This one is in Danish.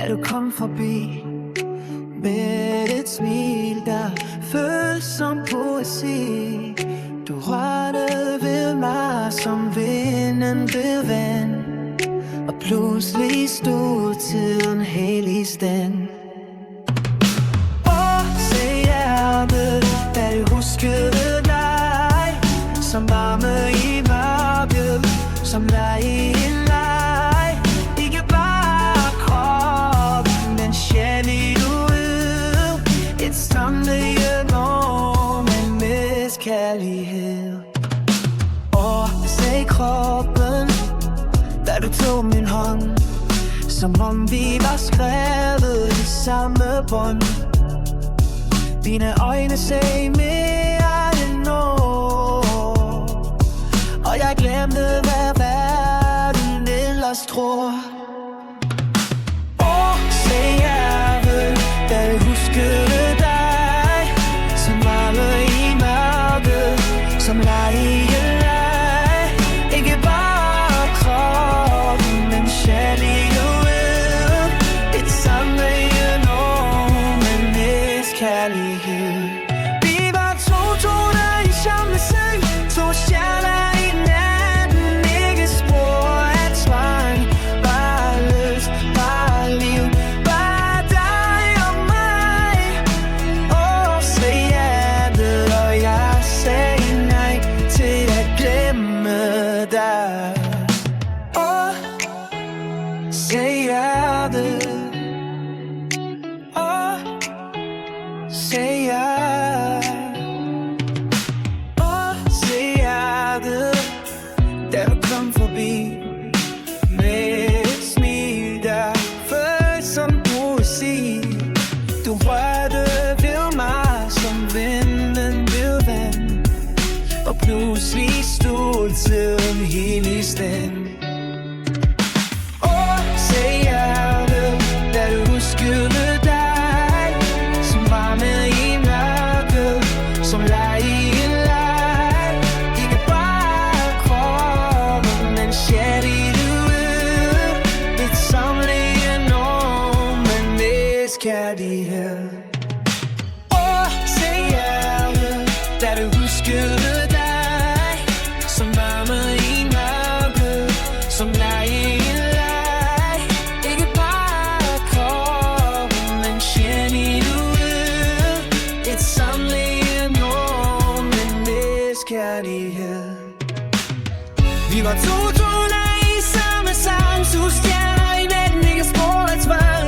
da du kom forbi med et smil, der føles som poesi. Du rørte ved mig som vinden ved vand, og pludselig stod tiden helt i stand. Se hjertet, da du huskede dig, som varme i mørket, som leg i en leg. Ikke bare krop, men sjæl i ud. Et samlet år med miskærlighed. Se kroppen, da du tog min hånd, som om vi var skrevet i samme bånd. Dine øjne sagde mere end ord, og jeg glemte, hvad verden ellers tror. Se hjertet, da du huskede dig, som varme i mørket, som leg i en leg. Ikke bare kroppen, men sjæl i ud. Et samlet år med miskærlighed. Vi var to toner i samme seng, to stjerner i natten. Ikke spor af tvang, bare lyst, bare liv, bare dig og mig. Se hjertet, og jeg sagde nej til at glemme dig. Se hjertet, se hjertet, da du kom forbi med et smil, der føles som poesi. Du rørte ved mig som vinden ved vand, og pludselig stod tiden helt i stand. Se hjertet, da du huskede dig, som varme i mørket, som leg i en leg. Ikke bare kroppen, men sjæl i ud. Et samlet år med miskærlighed. Se hjertet, da du huskede dig, som varme i mørket, som leg i en leg. Ikke bare kroppen, men sjæl i ud. Et samlet år med miskærlighed. Vi var to toner i samme sang, to stjerner i natten, ikke spor af tvang.